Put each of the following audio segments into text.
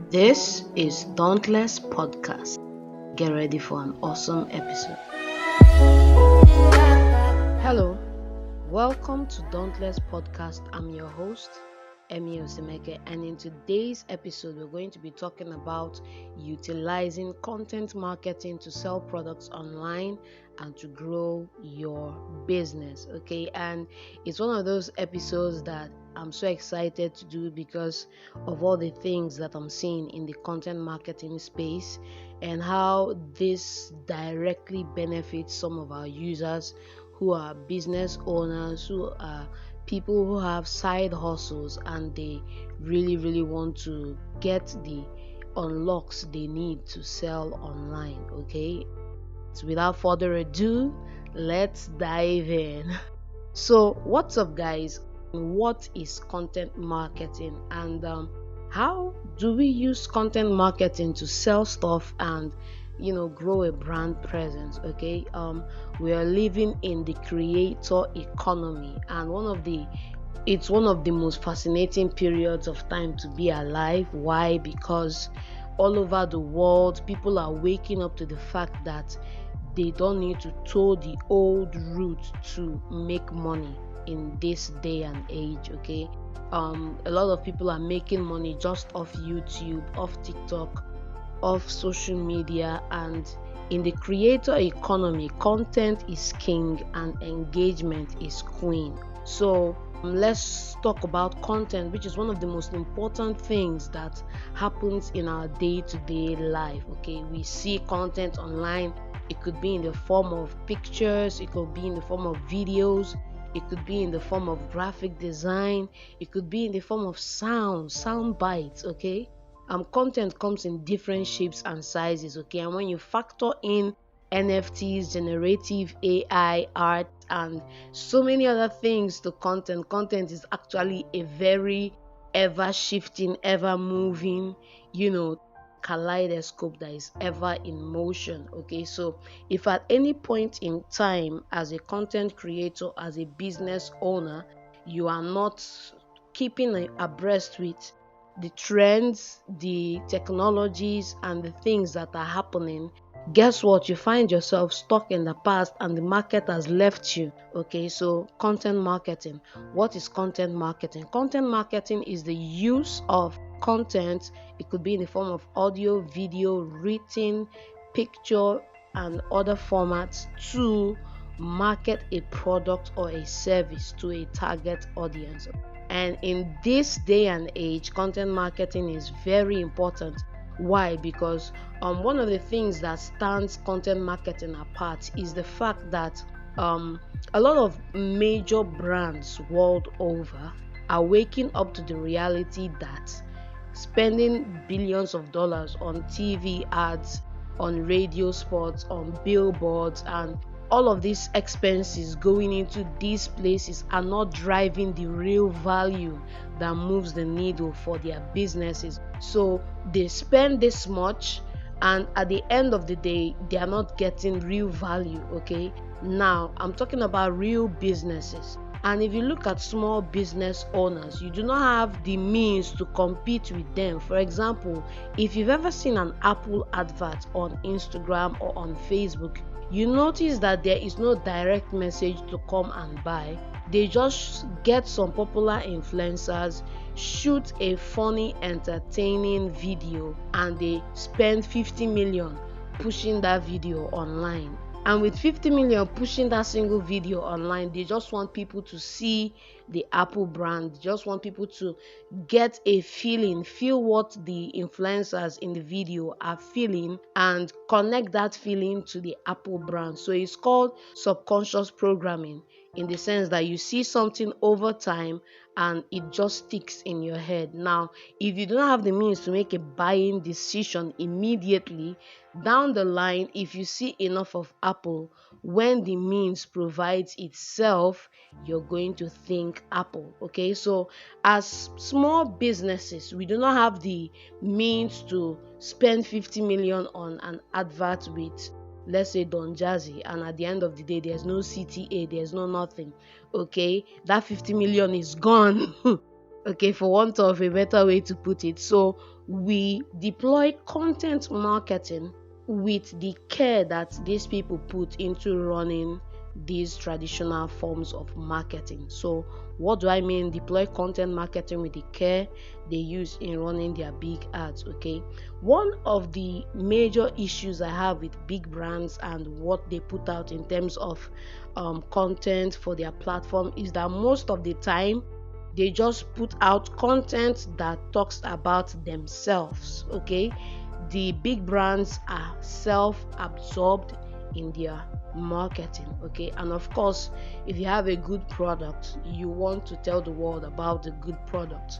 This is Dauntless Podcast. Get ready for an awesome episode. Hello, welcome to Dauntless Podcast. I'm your host, Emi Osemeke, and in today's episode, we're going to be talking about utilizing content marketing to sell products online and to grow your business. Okay, and it's one of those episodes that I'm so excited to do because of all the things that I'm seeing in the content marketing space and how this directly benefits some of our users who are business owners, who are people who have side hustles, and they really want to get the unlocks they need to sell online. Okay, so without further ado, let's dive in. So what's up, guys? What is content marketing, and how do we use content marketing to sell stuff and grow a brand presence? Okay, we are living in the creator economy, and it's one of the most fascinating periods of time to be alive. Why? Because all over the world, people are waking up to the fact that they don't need to toe the old route to make money in this day and age. Okay, a lot of people are making money just off YouTube, off TikTok, off social media, and in the creator economy, content is king and engagement is queen. So let's talk about content, which is one of the most important things that happens in our day-to-day life. Okay, we see content online. It could be in the form of pictures, it could be in the form of videos, it could be in the form of graphic design, it could be in the form of sound bites. Okay, content comes in different shapes and sizes. Okay, and when you factor in NFTs, generative AI, art, and so many other things to content is actually a very ever shifting, ever moving, kaleidoscope that is ever in motion. Okay, so if at any point in time, as a content creator, as a business owner, you are not keeping abreast with the trends, the technologies, and the things that are happening, guess what? You find yourself stuck in the past and the market has left you. Okay, so content marketing. What is content marketing? Content marketing is the use of content. It could be in the form of audio, video, written, picture, and other formats to market a product or a service to a target audience. And in this day and age, content marketing is very important. Why? Because one of the things that stands content marketing apart is the fact that a lot of major brands world over are waking up to the reality that spending billions of dollars on TV ads, on radio spots, on billboards, and all of these expenses going into these places are not driving the real value that moves the needle for their businesses. So they spend this much, and at the end of the day, they are not getting real value. Okay, now I'm talking about real businesses. And if you look at small business owners, you do not have the means to compete with them. For example, if you've ever seen an Apple advert on Instagram or on Facebook, you notice that there is no direct message to come and buy. They just get some popular influencers, shoot a funny, entertaining video, and they spend 50 million pushing that video online. And with 50 million pushing that single video online, they just want people to see the Apple brand. They just want people to get a feeling, feel what the influencers in the video are feeling, and connect that feeling to the Apple brand. So it's called subconscious programming, in the sense that you see something over time and it just sticks in your head. Now, if you don't have the means to make a buying decision immediately, down the line, if you see enough of Apple, when the means provides itself, you're going to think Apple. Okay, so as small businesses, we do not have the means to spend 50 million on an advert with, let's say, Don Jazzy, and at the end of the day there's no CTA, there's no nothing. Okay, that 50 million is gone. Okay, for want of a better way to put it. So we deploy content marketing with the care that these people put into running these traditional forms of marketing. So, what do I mean? Deploy content marketing with the care they use in running their big ads. Okay, one of the major issues I have with big brands and what they put out in terms of content for their platform is that most of the time they just put out content that talks about themselves. Okay, the big brands are self-absorbed in their marketing. Okay, and of course, if you have a good product, you want to tell the world about the good product.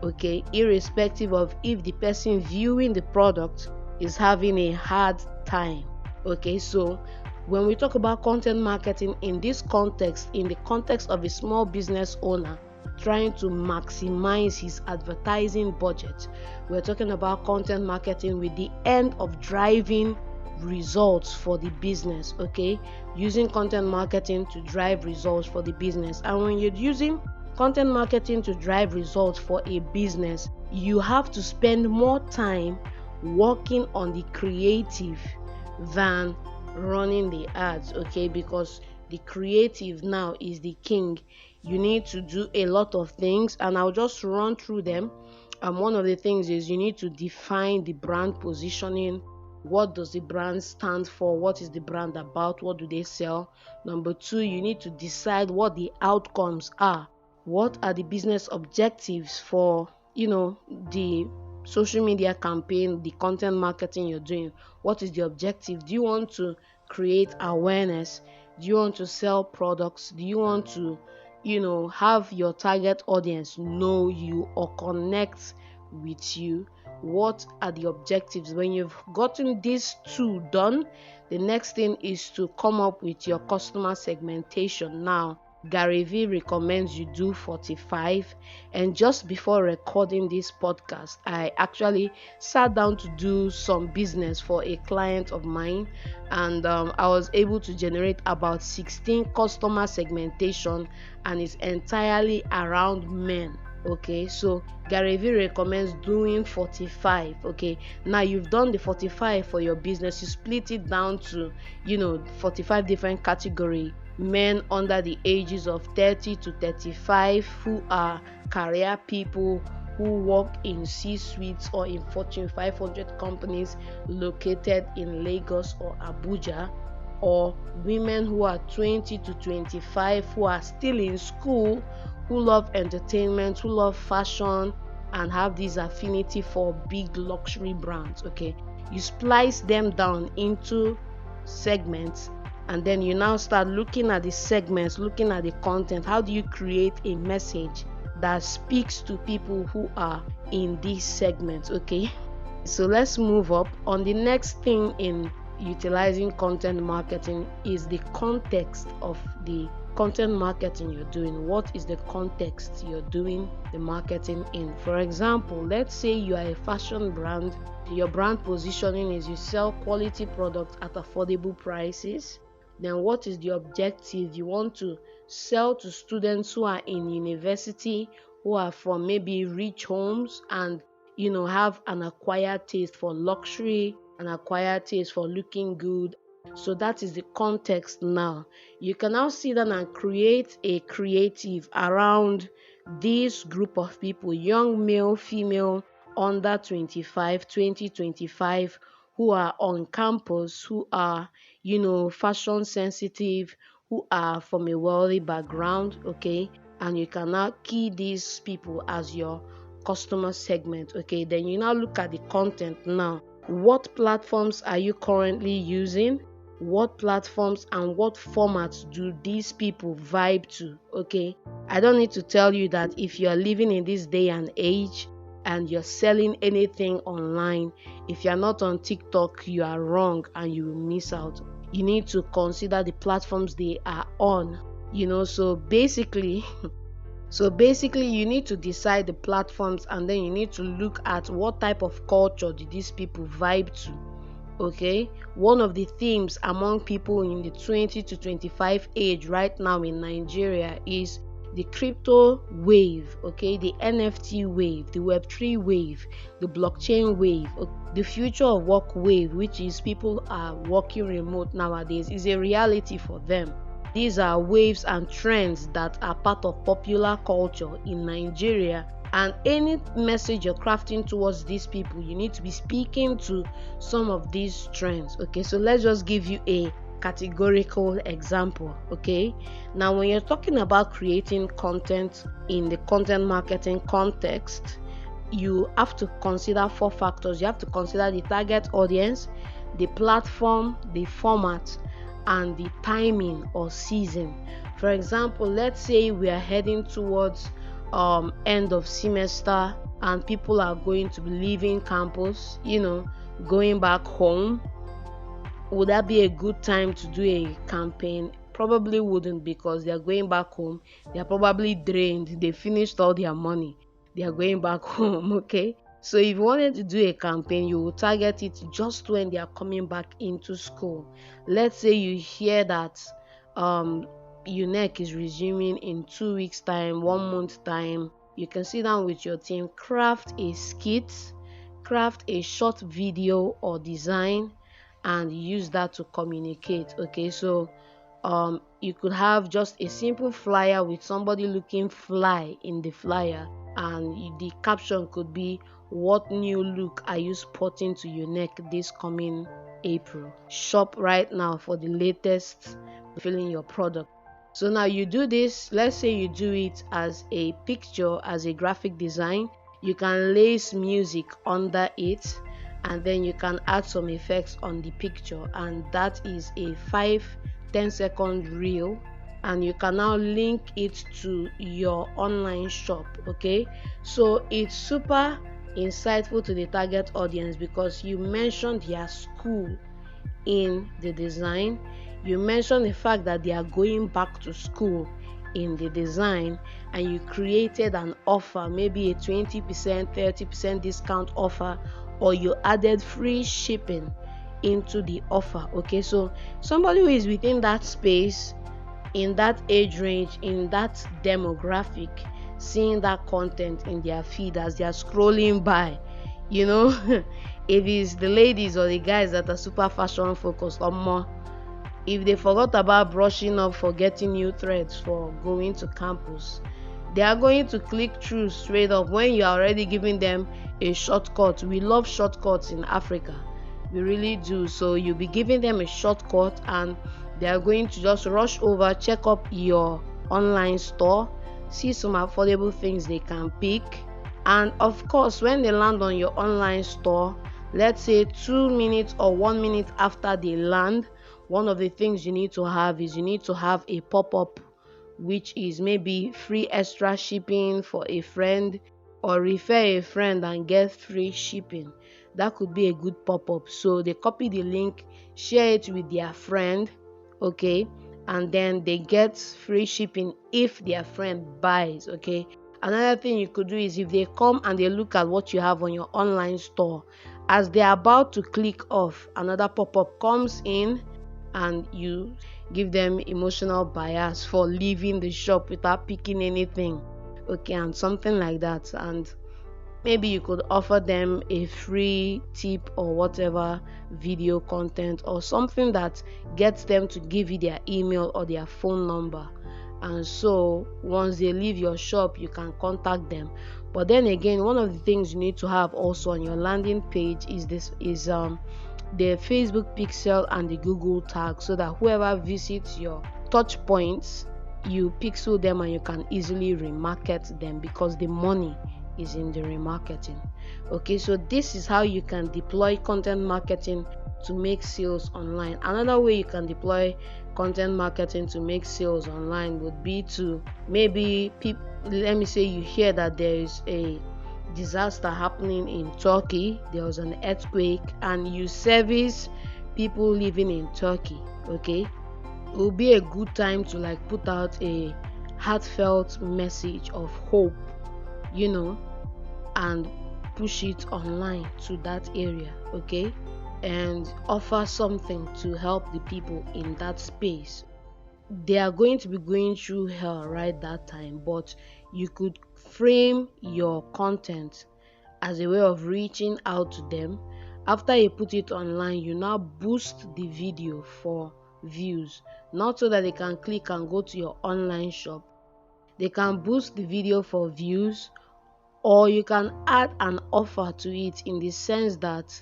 Okay, irrespective of if the person viewing the product is having a hard time. Okay, so when we talk about content marketing in this context, in the context of a small business owner trying to maximize his advertising budget, we're talking about content marketing with the end of driving results for the business. Okay, using content marketing to drive results for the business. And when you're using content marketing to drive results for a business, you have to spend more time working on the creative than running the ads. Okay, because the creative now is the king. You need to do a lot of things, and I'll just run through them. One of the things is you need to define the brand positioning. What does the brand stand for? What is the brand about? What do they sell? Number two, you need to decide what the outcomes are. What are the business objectives for the social media campaign, the content marketing you're doing? What is the objective? Do you want to create awareness? Do you want to sell products? Do you want to have your target audience know you or connect with you? What are the objectives? When you've gotten these two done, the next thing is to come up with your customer segmentation. Now, Gary Vee recommends you do 45, and just before recording this podcast, I actually sat down to do some business for a client of mine, and I was able to generate about 16 customer segmentation, and it's entirely around men. Okay, so Gary Vee recommends doing 45. Okay, now you've done the 45 for your business, you split it down to 45 different category. Men under the ages of 30 to 35 who are career people who work in C-suites or in Fortune 500 companies located in Lagos or Abuja, or women who are 20 to 25 who are still in school, who love entertainment, who love fashion, and have this affinity for big luxury brands. Okay, you splice them down into segments, and then you now start looking at the segments, looking at the content. How do you create a message that speaks to people who are in these segments? Okay, so let's move up. On the next thing in utilizing content marketing is the context of the content marketing you're doing. What is the context you're doing the marketing in? For example, let's say you are a fashion brand. Your brand positioning is you sell quality products at affordable prices. Then what is the objective? You want to sell to students who are in university, who are from maybe rich homes, and have an acquired taste for luxury, an acquired taste for looking good. So that is the context. Now you can now sit down and create a creative around this group of people, young male, female, under 25, 20, 25, who are on campus, who are fashion sensitive, who are from a wealthy background. Okay, and you can now key these people as your customer segment. Okay, then you now look at the content. Now, what platforms are you currently using? What platforms and what formats do these people vibe to? Okay, I don't need to tell you that if you are living in this day and age and you're selling anything online, if you're not on TikTok, you are wrong and you will miss out. You need to consider the platforms they are on. So basically you need to decide the platforms, and then you need to look at what type of culture do these people vibe to. Okay, one of the themes among people in the 20 to 25 age right now in Nigeria is the crypto wave, okay, the NFT wave, the Web3 wave, the blockchain wave, the future of work wave, which is people are working remote nowadays, is a reality for them. These are waves and trends that are part of popular culture in Nigeria. And any message you're crafting towards these people, you need to be speaking to some of these trends. Okay, so let's just give you a categorical example. Okay, now when you're talking about creating content in the content marketing context, you have to consider 4 factors. You have to consider the target audience, the platform, the format, and the timing or season. For example, let's say we are heading towards end of semester and people are going to be leaving campus, going back home. Would that be a good time to do a campaign? Probably wouldn't, because they are going back home. They are probably drained. They finished all their money. They are going back home. Okay. So if you wanted to do a campaign, you will target it just when they are coming back into school. Let's say you hear that UNEC is resuming in 2 weeks time, 1 month time. You can sit down with your team, craft a skit, craft a short video or design, and use that to communicate. Okay, so you could have just a simple flyer with somebody looking fly in the flyer, and the caption could be, what new look are you sporting to your neck this coming April? Shop right now for the latest feeling your product. So now you do this. Let's say you do it as a picture, as a graphic design. You can lace music under it, and then you can add some effects on the picture, and that is a 5-10 second reel, and you can now link it to your online shop. Okay, so it's super insightful to the target audience because you mentioned their school in the design. You mentioned the fact that they are going back to school in the design, and you created an offer, maybe a 20%, 30% discount offer, or you added free shipping into the offer. Okay, so somebody who is within that space, in that age range, in that demographic, seeing that content in their feed as they are scrolling by, if it's the ladies or the guys that are super fashion focused or more, if they forgot about brushing up for getting new threads for going to campus, they are going to click through straight up when you are already giving them a shortcut. We love shortcuts in Africa, we really do. So you'll be giving them a shortcut, and they are going to just rush over, check up your online store, see some affordable things they can pick. And of course, when they land on your online store, let's say 2 minutes or 1 minute after they land, one of the things you need to have is you need to have a pop-up, which is maybe free extra shipping for a friend, or refer a friend and get free shipping. That could be a good pop-up. So they copy the link, share it with their friend, okay, and then they get free shipping if their friend buys. Okay, another thing you could do is if they come and they look at what you have on your online store, as they're about to click off, another pop-up comes in, and you give them emotional bias for leaving the shop without picking anything. Okay, and something like that. And maybe you could offer them a free tip or whatever, video content or something that gets them to give you their email or their phone number, and so once they leave your shop you can contact them. But then again, one of the things you need to have also on your landing page is the Facebook pixel and the Google tag, so that whoever visits your touch points, you pixel them and you can easily remarket them, because the money is in the remarketing. Okay, so this is how you can deploy content marketing to make sales online. Another way you can deploy content marketing to make sales online would be to maybe let me say you hear that there is a disaster happening in Turkey, there was an earthquake, and you service people living in Turkey. Okay, it will be a good time to put out a heartfelt message of hope, and push it online to that area. Okay, and offer something to help the people in that space. they are going to be going through hell right that time, but you could frame your content as a way of reaching out to them. After you put it online, you now boost the video for views, not so that they can click and go to your online shop. They can boost the video for views, or you can add an offer to it in the sense that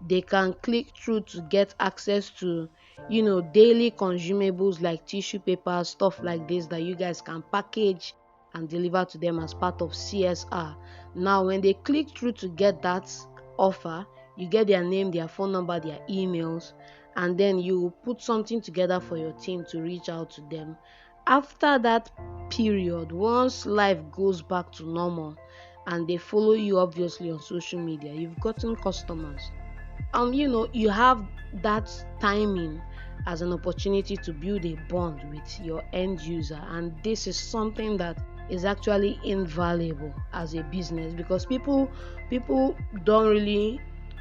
they can click through to get access to daily consumables like tissue paper, stuff like this, that you guys can package and deliver to them as part of CSR. Now when they click through to get that offer, you get their name, their phone number, their emails, and then you put something together for your team to reach out to them. After that period, once life goes back to normal and they follow you obviously on social media, you've gotten customers. You have that timing as an opportunity to build a bond with your end user, and this is something that is actually invaluable as a business, because people don't really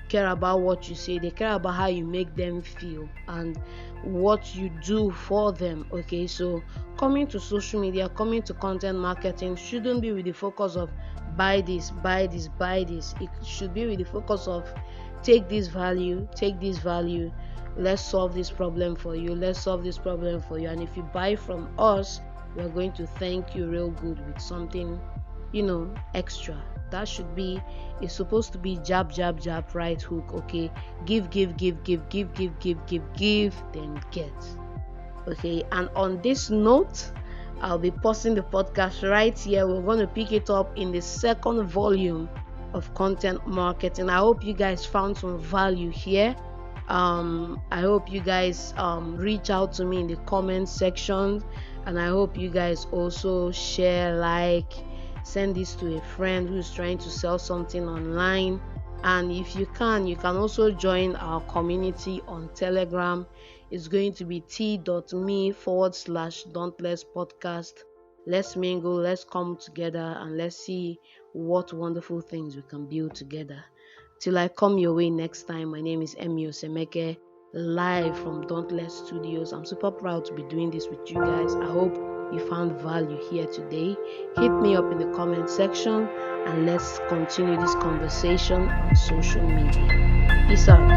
care about what you say. They care about how you make them feel and what you do for them. Okay, so coming to social media, coming to content marketing shouldn't be with the focus of buy this, buy this, buy this. It should be with the focus of take this value, take this value, let's solve this problem for you, let's solve this problem for you. And if you buy from us, we're going to thank you real good with something extra. That should be, it's supposed to be jab jab jab, right hook. Okay, give give give give give give give give give, then get. Okay, and on this note, I'll be pausing the podcast right here. We're going to pick it up in the second volume of content marketing. I hope you guys found some value here. I hope you guys reach out to me in the comment section, and I hope you guys also share, like, send this to a friend who's trying to sell something online. And if you can also join our community on Telegram. It's going to be t.me/Dauntless podcast. Let's mingle, let's come together, and let's see what wonderful things we can build together. Till I come your way next time, my name is Emi Osemeke, live from Dauntless Studios. I'm super proud to be doing this with you guys. I hope you found value here today. Hit me up in the comment section and let's continue this conversation on social media. Peace out.